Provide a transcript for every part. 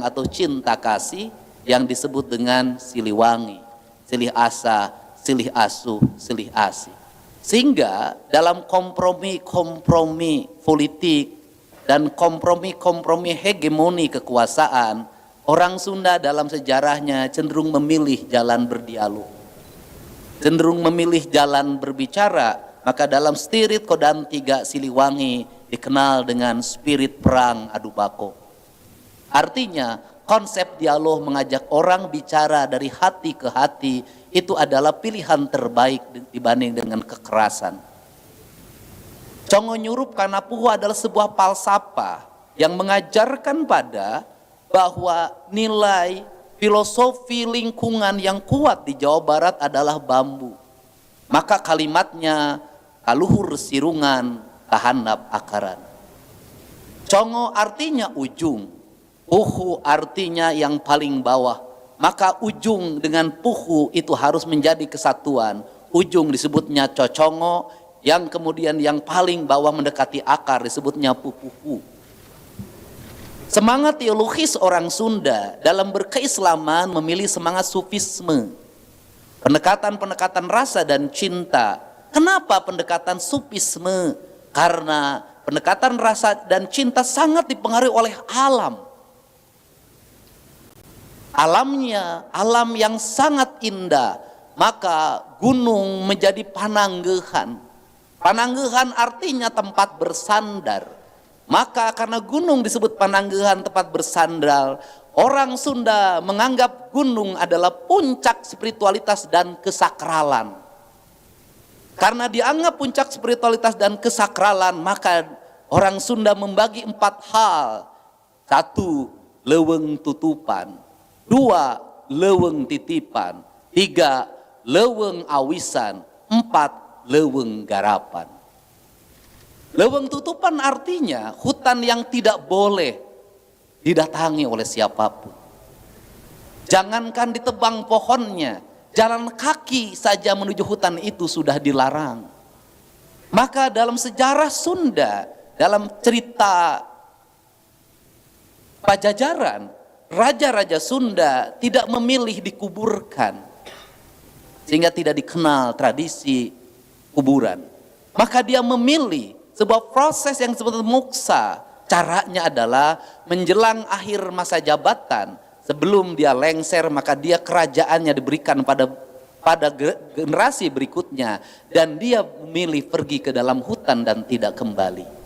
atau cinta kasih yang disebut dengan Siliwangi, Silih Asa, Silih Asuh, Silih Asih. Sehingga dalam kompromi-kompromi politik dan kompromi-kompromi hegemoni kekuasaan, orang Sunda dalam sejarahnya cenderung memilih jalan berdialog, cenderung memilih jalan berbicara. Maka dalam spirit Kodam 3 Siliwangi dikenal dengan spirit perang adu bako. Artinya konsep dialog mengajak orang bicara dari hati ke hati itu adalah pilihan terbaik dibanding dengan kekerasan. Congo Nyurup Kanapuhu adalah sebuah falsafah yang mengajarkan pada bahwa nilai filosofi lingkungan yang kuat di Jawa Barat adalah bambu. Maka kalimatnya kaluhur sirungan kahandap akaran. Congo artinya ujung, puhu artinya yang paling bawah. Maka ujung dengan puhu itu harus menjadi kesatuan. Ujung disebutnya cocongo, yang kemudian yang paling bawah mendekati akar disebutnya pupuhu. Semangat teologis orang Sunda dalam berkeislaman memilih semangat sufisme. Pendekatan-pendekatan rasa dan cinta. Kenapa pendekatan sufisme? Karena pendekatan rasa dan cinta sangat dipengaruhi oleh alam. Alamnya, alam yang sangat indah. Maka gunung menjadi pananggehan. Pananggehan artinya tempat bersandar. Maka karena gunung disebut pananggehan, tempat bersandar, orang Sunda menganggap gunung adalah puncak spiritualitas dan kesakralan. Karena dianggap puncak spiritualitas dan kesakralan, maka orang Sunda membagi 4 hal. 1. Leweng tutupan. 2. Leweng titipan. 3. Leweng awisan. 4. Leweng garapan. Leweng tutupan artinya hutan yang tidak boleh didatangi oleh siapapun. Jangankan ditebang pohonnya, jalan kaki saja menuju hutan itu sudah dilarang. Maka dalam sejarah Sunda, dalam cerita Pajajaran, raja-raja Sunda tidak memilih dikuburkan, sehingga tidak dikenal tradisi kuburan. Maka dia memilih sebuah proses yang disebut muksa. Caranya adalah menjelang akhir masa jabatan, sebelum dia lengser, maka dia kerajaannya diberikan pada generasi berikutnya, dan dia memilih pergi ke dalam hutan dan tidak kembali.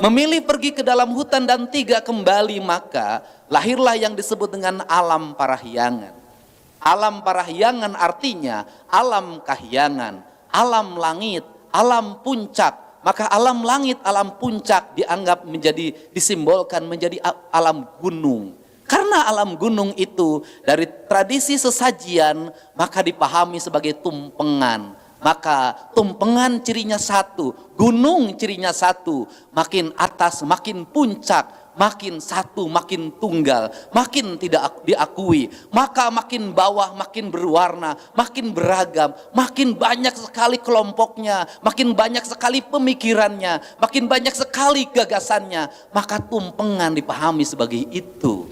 Memilih pergi ke dalam hutan dan tidak kembali, maka lahirlah yang disebut dengan alam parahyangan. Alam parahyangan artinya alam kahyangan, alam langit, alam puncak. Maka alam langit, alam puncak dianggap disimbolkan menjadi alam gunung. Karena alam gunung itu dari tradisi sesajian, maka dipahami sebagai tumpengan. Maka tumpengan cirinya satu, gunung cirinya satu, makin atas makin puncak, makin satu makin tunggal, makin tidak diakui, maka makin bawah makin berwarna, makin beragam, makin banyak sekali kelompoknya, makin banyak sekali pemikirannya, makin banyak sekali gagasannya, maka tumpengan dipahami sebagai itu.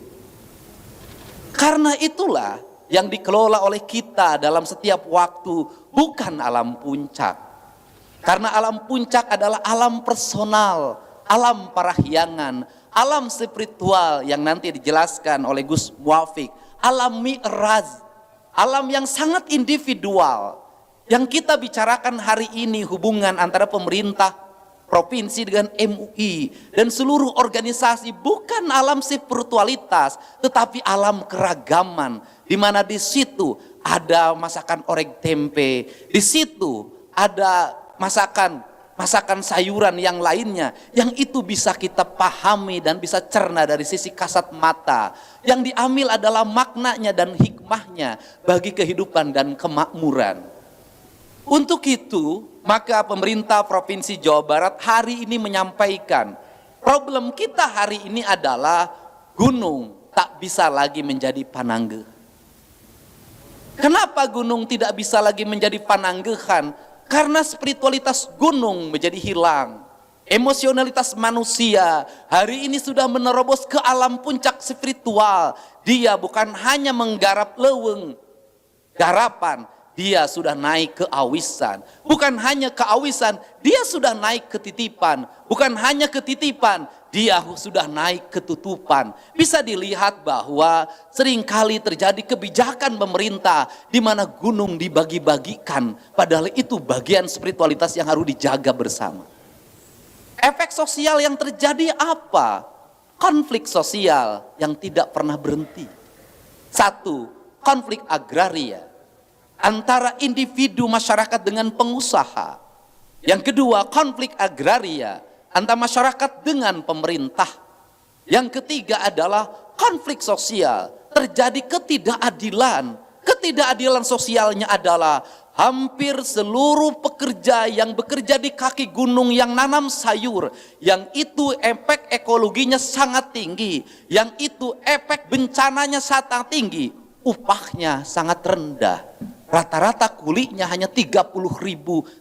Karena itulah yang dikelola oleh kita dalam setiap waktu, bukan alam puncak. Karena alam puncak adalah alam personal, alam parahyangan, alam spiritual yang nanti dijelaskan oleh Gus Muafik, alam mi'raj, alam yang sangat individual. Yang kita bicarakan hari ini hubungan antara pemerintah provinsi dengan MUI dan seluruh organisasi, bukan alam spiritualitas, tetapi alam keragaman, di mana di situ ada masakan orek tempe, di situ ada masakan sayuran yang lainnya, yang itu bisa kita pahami dan bisa cerna dari sisi kasat mata. Yang diambil adalah maknanya dan hikmahnya bagi kehidupan dan kemakmuran. Untuk itu, maka pemerintah Provinsi Jawa Barat hari ini menyampaikan, problem kita hari ini adalah gunung tak bisa lagi menjadi panangge. Kenapa gunung tidak bisa lagi menjadi pananggehan? Karena spiritualitas gunung menjadi hilang. Emosionalitas manusia hari ini sudah menerobos ke alam puncak spiritual. Dia bukan hanya menggarap leweng garapan, dia sudah naik ke awisan. Bukan hanya keawisan, dia sudah naik ke titipan. Bukan hanya ketitipan, dia sudah naik ke tutupan. Bisa dilihat bahwa seringkali terjadi kebijakan pemerintah di mana gunung dibagi-bagikan, padahal itu bagian spiritualitas yang harus dijaga bersama. Efek sosial yang terjadi apa? Konflik sosial yang tidak pernah berhenti. Satu, konflik agraria antara individu masyarakat dengan pengusaha. Yang kedua, konflik agraria antara masyarakat dengan pemerintah. Yang ketiga adalah konflik sosial, terjadi ketidakadilan. Ketidakadilan sosialnya adalah hampir seluruh pekerja yang bekerja di kaki gunung yang nanam sayur, yang itu efek ekologinya sangat tinggi, yang itu efek bencananya sangat tinggi, upahnya sangat rendah. Rata-rata kulinya hanya 30.000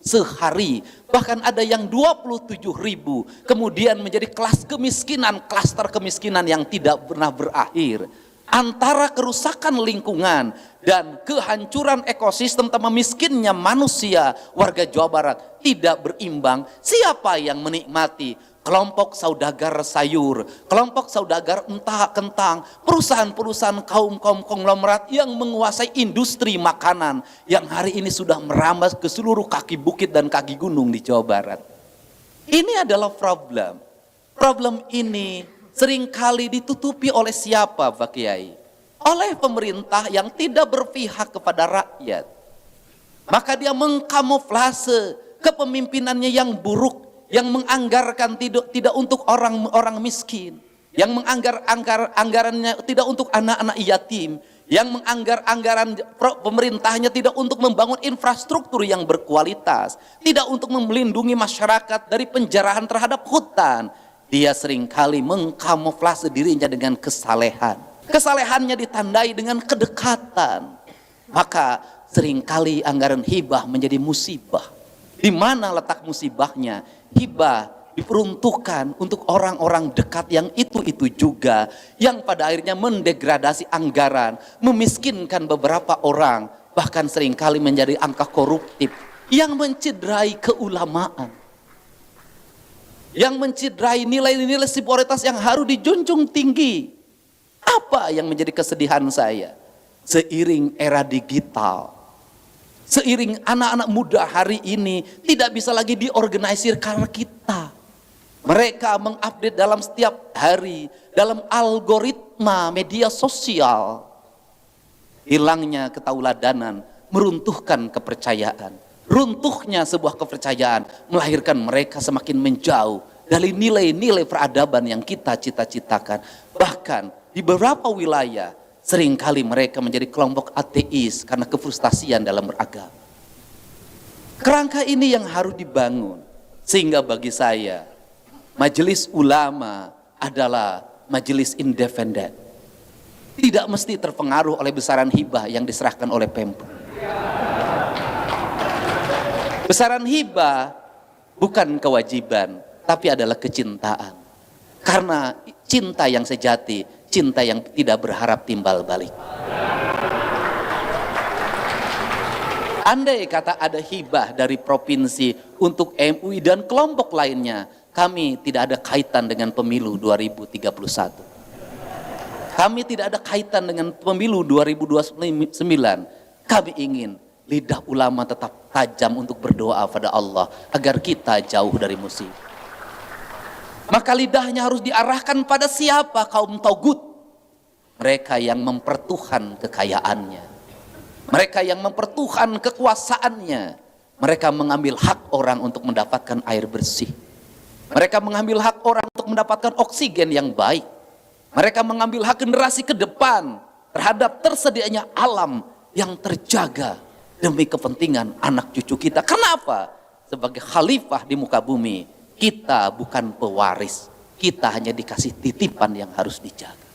sehari, bahkan ada yang 27.000. Kemudian menjadi kelas kemiskinan, klaster kemiskinan yang tidak pernah berakhir. Antara kerusakan lingkungan dan kehancuran ekosistem tanpa miskinnya manusia, warga Jawa Barat tidak berimbang. Siapa yang menikmati? Kelompok saudagar sayur, kelompok saudagar entah kentang, perusahaan-perusahaan kaum konglomerat yang menguasai industri makanan yang hari ini sudah merambah ke seluruh kaki bukit dan kaki gunung di Jawa Barat. Ini adalah problem. Problem ini seringkali ditutupi oleh siapa, Pak Kiai? Oleh pemerintah yang tidak berpihak kepada rakyat. Maka dia mengkamuflase kepemimpinannya yang buruk, yang menganggarkan tidak untuk orang-orang miskin, yang anggarannya tidak untuk anak-anak yatim, yang anggaran pemerintahnya tidak untuk membangun infrastruktur yang berkualitas, tidak untuk melindungi masyarakat dari penjarahan terhadap hutan. Dia seringkali mengkamuflase dirinya dengan kesalehan. Kesalehannya ditandai dengan kedekatan. Maka seringkali anggaran hibah menjadi musibah. Di mana letak musibahnya? Hibah diperuntukkan untuk orang-orang dekat yang itu-itu juga, yang pada akhirnya mendegradasi anggaran, memiskinkan beberapa orang, bahkan seringkali menjadi angka koruptif yang mencederai keulamaan, yang mencederai nilai-nilai spiritualitas yang harus dijunjung tinggi. Apa yang menjadi kesedihan saya? Seiring era digital, seiring anak-anak muda hari ini tidak bisa lagi diorganisir karena kita. Mereka mengupdate dalam setiap hari, dalam algoritma media sosial. Hilangnya ketauladanan, meruntuhkan kepercayaan. Runtuhnya sebuah kepercayaan melahirkan mereka semakin menjauh dari nilai-nilai peradaban yang kita cita-citakan. Bahkan di beberapa wilayah seringkali mereka menjadi kelompok ateis karena kefrustasian dalam beragama. Kerangka ini yang harus dibangun. Sehingga bagi saya, majelis ulama adalah majelis independen. Tidak mesti terpengaruh oleh besaran hibah yang diserahkan oleh Pemprov. Besaran hibah bukan kewajiban, tapi adalah kecintaan. Karena cinta yang sejati, cinta yang tidak berharap timbal balik. Andai kata ada hibah dari provinsi untuk MUI dan kelompok lainnya, kami tidak ada kaitan dengan pemilu 2031. Kami tidak ada kaitan dengan pemilu 2029. Kami ingin lidah ulama tetap tajam untuk berdoa pada Allah agar kita jauh dari musibah. Maka lidahnya harus diarahkan pada siapa? Kaum Togut. Mereka yang mempertuhan kekayaannya. Mereka yang mempertuhan kekuasaannya. Mereka mengambil hak orang untuk mendapatkan air bersih. Mereka mengambil hak orang untuk mendapatkan oksigen yang baik. Mereka mengambil hak generasi ke depan terhadap tersedianya alam yang terjaga demi kepentingan anak cucu kita. Kenapa? Sebagai khalifah di muka bumi, kita bukan pewaris. Kita hanya dikasih titipan yang harus dijaga.